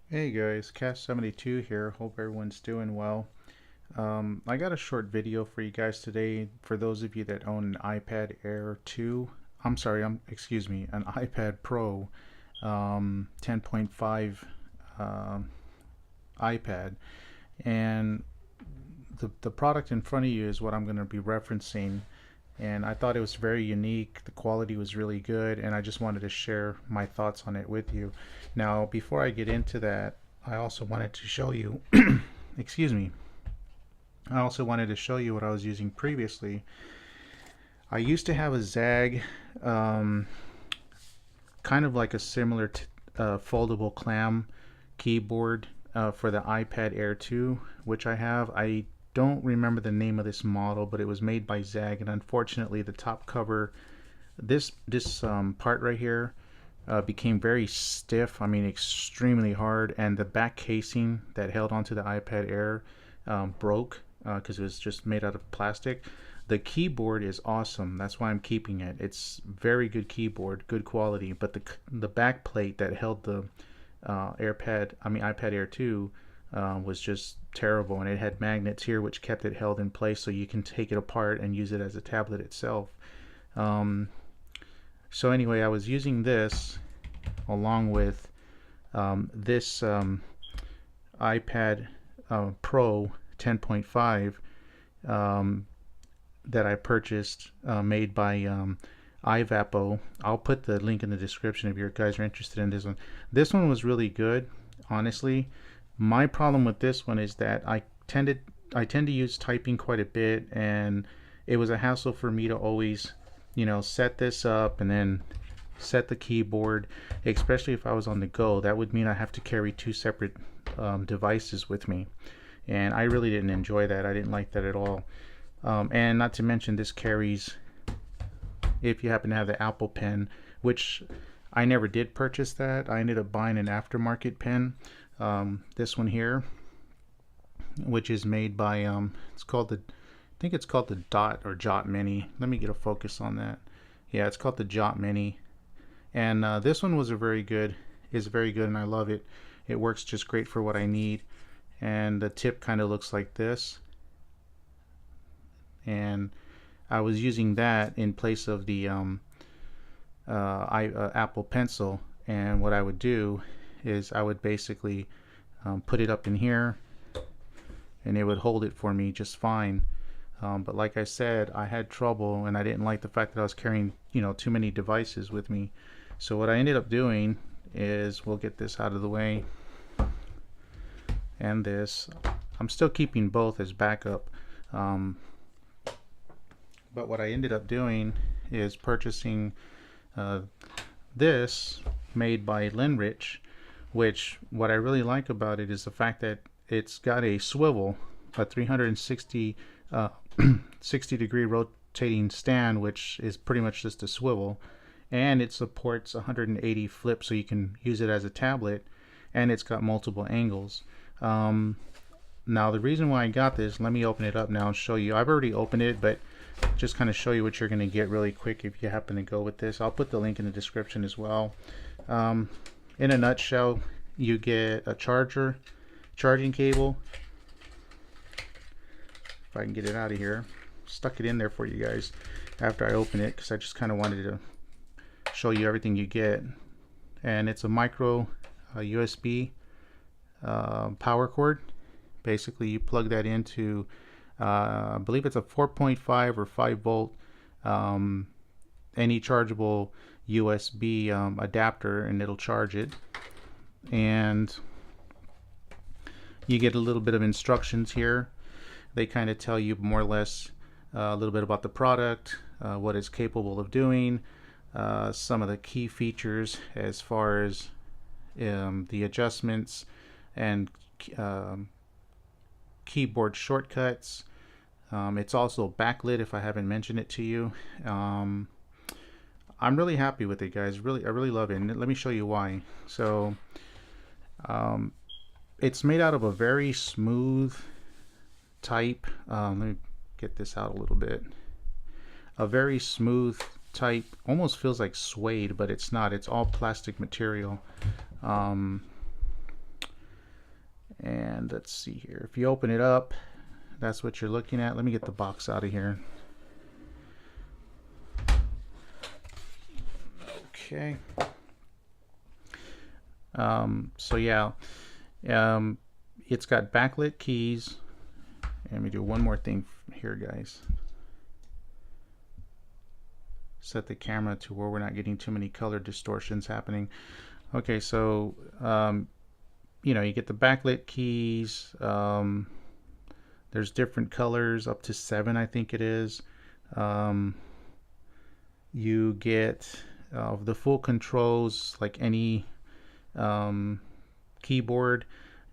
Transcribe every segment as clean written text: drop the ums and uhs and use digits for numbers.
Hey guys, Cast72 here. Hope everyone's doing well. I got a short video for you guys today. For those of you that own an iPad Air 2, excuse me, an iPad Pro 10.5 iPad, and the product in front of you is what I'm going to be referencing. And I thought it was very unique. The quality was really good, and I just wanted to share my thoughts on it with you. Now, before I get into that, I also wanted to show you, excuse me, I also wanted to show you what I was using previously. I used to have a Zag, um, kind of like a similar foldable clam keyboard for the iPad Air 2, which I have. I don't remember the name of this model, but it was made by Zag, and unfortunately, the top cover, this part right here, became very stiff. I mean, extremely hard, and the back casing that held onto the iPad Air broke because it was just made out of plastic. The keyboard is awesome. That's why I'm keeping it. It's very good keyboard, good quality. But the back plate that held the iPad Air 2 was just terrible, and it had magnets here which kept it held in place, so you can take it apart and use it as a tablet itself. Um, so anyway, I was using this along with this iPad Pro 10.5 um, that I purchased, made by iVAPO. I'll put the link in the description if you guys are interested in this one. This one was really good, honestly. My problem with this one is that I tend to use typing quite a bit, and it was a hassle for me to always, set this up and then set the keyboard, especially if I was on the go. That would mean I have to carry two separate devices with me, and I really didn't enjoy that. I didn't like that at all. And not to mention, this carries, if you happen to have the Apple Pen, which I never did purchase that. I ended up buying an aftermarket pen, this one here, which is made by I think it's called the Dot or Jot Mini. Let me get a focus on that. Yeah, it's called the Jot Mini, and this one is very good, and I love it. It works just great for what I need, and the tip kind of looks like this, and I was using that in place of the Apple Pencil. And what I would do is I would basically put it up in here, and it would hold it for me just fine. But like I said, I had trouble, and I didn't like the fact that I was carrying, too many devices with me. So what I ended up doing is, we'll get this out of the way, and this. I'm still keeping both as backup. But what I ended up doing is purchasing uh, this made by Lenrich, which what I really like about it is the fact that it's got a swivel, a 360 60-degree rotating stand, which is pretty much just a swivel, and it supports 180 flips, so you can use it as a tablet, and it's got multiple angles. Now the reason why I got this, let me open it up now and show you. I've already opened it, but just kind of show you what you're going to get really quick if you happen to go with this. I'll put the link in the description as well. In a nutshell, you get a charging cable. If I can get it out of here, stuck it in there for you guys after I open it, because I just kind of wanted to show you everything you get. And it's a micro USB power cord. Basically, you plug that into I believe it's a 4.5 or 5 volt any chargeable USB adapter, and it'll charge it. And you get a little bit of instructions here. They kind of tell you more or less a little bit about the product, what it's capable of doing, some of the key features as far as the adjustments and keyboard shortcuts. It's also backlit, if I haven't mentioned it to you. I'm really happy with it, guys. I really love it, and let me show you why. So it's made out of a very smooth type. Let me get this out a little bit. A very smooth type, almost feels like suede, but it's not. It's all plastic material. And let's see here. If you open it up, that's what you're looking at. Let me get the box out of here. Okay. So yeah, it's got backlit keys. Let me do one more thing here, guys. Set the camera to where we're not getting too many color distortions happening. Okay, so you know, you get the backlit keys. There's different colors, up to 7, I think it is. You get the full controls like any keyboard.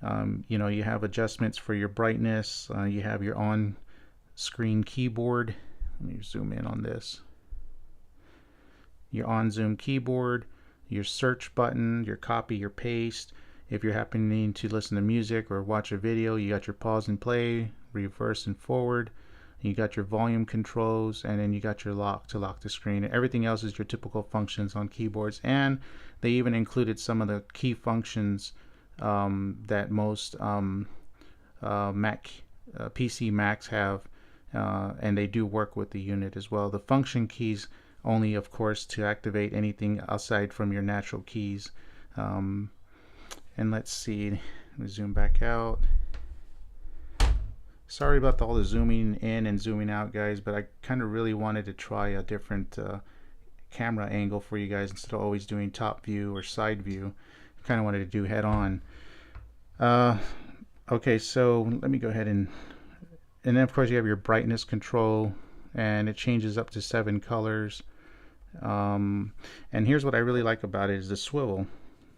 You know, you have adjustments for your brightness. You have your on-screen keyboard. Let me zoom in on this. Your on-zoom keyboard, your search button, your copy, your paste. If you're happening to listen to music or watch a video, you got your pause and play, reverse and forward. You got your volume controls, and then you got your lock to lock the screen. Everything else is your typical functions on keyboards, and they even included some of the key functions that most PC Macs have, and they do work with the unit as well. The function keys only, of course, to activate anything aside from your natural keys. And let's see, let me zoom back out. Sorry about all the zooming in and zooming out, guys, but I kind of really wanted to try a different camera angle for you guys instead of always doing top view or side view. I kind of wanted to do head on. Okay, so let me go ahead and then of course you have your brightness control, and it changes up to 7 colors. And here's what I really like about it is the swivel.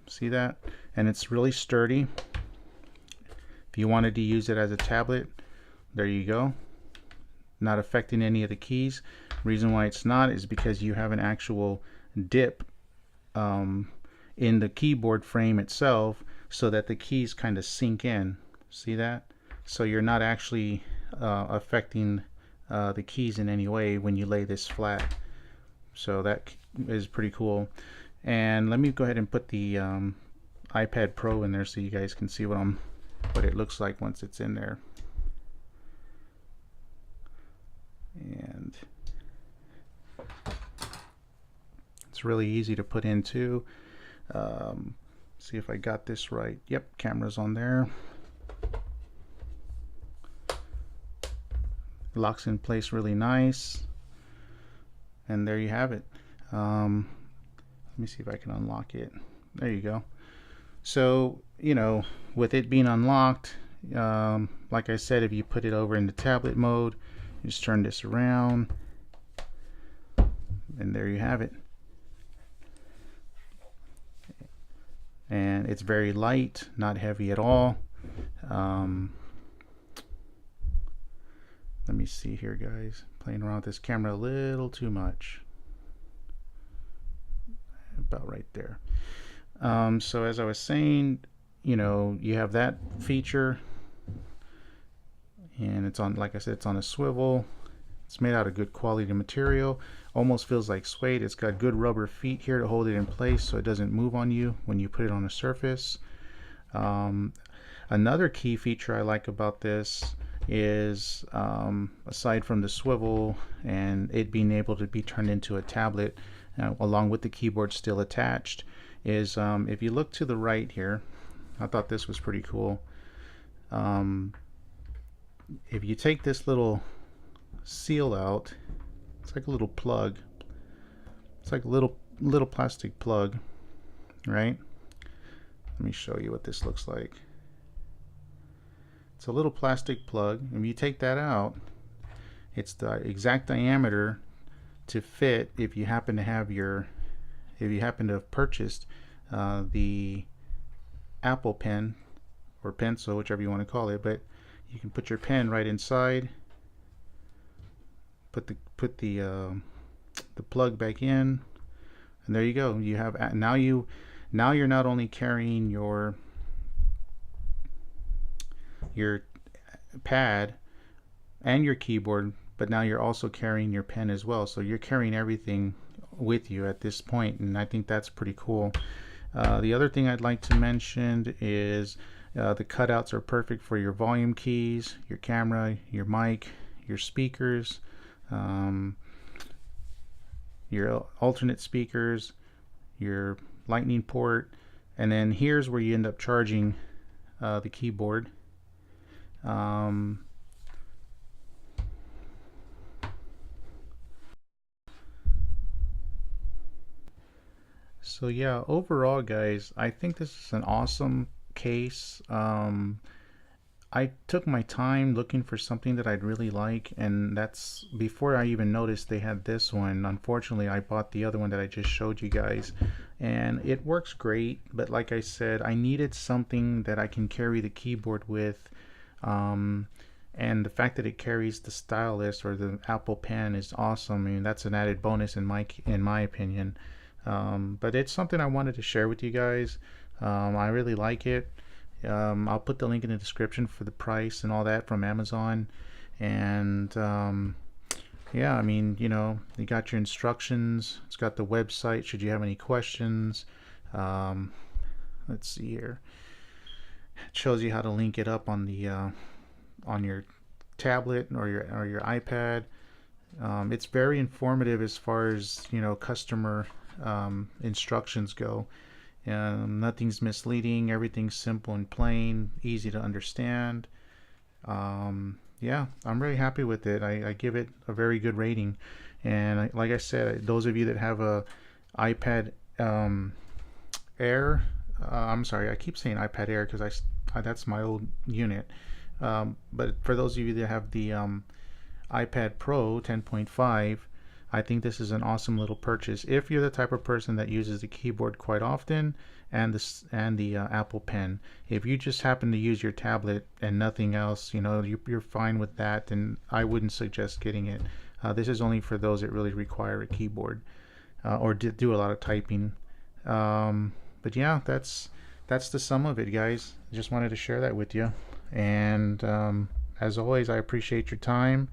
See that? And it's really sturdy. If you wanted to use it as a tablet, there you go. Not affecting any of the keys. Reason why it's not is because you have an actual dip in the keyboard frame itself, so that the keys kind of sink in. See that? So you're not actually affecting the keys in any way when you lay this flat. So that is pretty cool. And let me go ahead and put the iPad Pro in there so you guys can see what it looks like once it's in there. And it's really easy to put in too. See if I got this right. Yep, camera's on there. Locks in place really nice. And there you have it. Let me see if I can unlock it. There you go. So, you know, with it being unlocked, like I said, if you put it over into tablet mode, you just turn this around, and there you have it. And it's very light, not heavy at all. Let me see here, guys. Playing around with this camera a little too much. About right there. So as I was saying, you know, you have that feature, and it's on, like I said, it's on a swivel. It's made out of good quality material. Almost feels like suede. It's got good rubber feet here to hold it in place so it doesn't move on you when you put it on a surface. Another key feature I like about this is, aside from the swivel and it being able to be turned into a tablet, along with the keyboard still attached, is if you look to the right here, I thought this was pretty cool. If you take this little seal out, it's like a little plug. It's like a little plastic plug, right? Let me show you what this looks like. It's a little plastic plug, and when you take that out, it's the exact diameter to fit if you happen to have purchased the Apple Pen or pencil, whichever you want to call it. But you can put your pen right inside, put the plug back in, and there you go. You have now you're not only carrying your pad and your keyboard, but now you're also carrying your pen as well. So you're carrying everything with you at this point, and I think that's pretty cool. The other thing I'd like to mention is The cutouts are perfect for your volume keys, your camera, your mic, your speakers, your alternate speakers, your lightning port, and then here's where you end up charging the keyboard. So yeah, overall guys, I think this is an awesome case. I took my time looking for something that I'd really like, and that's before I even noticed they had this one. Unfortunately, I bought the other one that I just showed you guys, and it works great, but like I said, I needed something that I can carry the keyboard with, and the fact that it carries the stylus or the Apple Pen is awesome. I mean, that's an added bonus in my opinion. But it's something I wanted to share with you guys. I really like it. I'll put the link in the description for the price and all that from Amazon. And yeah, I mean, you know, you got your instructions. It's got the website should you have any questions. Let's see here. It shows you how to link it up on the on your tablet or your iPad. It's very informative as far as, you know, customer instructions go. Nothing's misleading, everything's simple and plain, easy to understand. Yeah, I'm really happy with it. I give it a very good rating, and like I said, those of you that have a iPad Air, I'm sorry, I keep saying iPad Air because that's my old unit, but for those of you that have the iPad Pro 10.5, I think this is an awesome little purchase if you're the type of person that uses the keyboard quite often and the Apple Pen. If you just happen to use your tablet and nothing else, you know, you're fine with that, then I wouldn't suggest getting it. This is only for those that really require a keyboard or do a lot of typing. But yeah, that's the sum of it, guys. Just wanted to share that with you. And as always, I appreciate your time.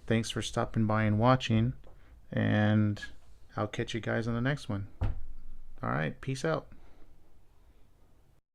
Thanks for stopping by and watching. And I'll catch you guys on the next one. All right, peace out.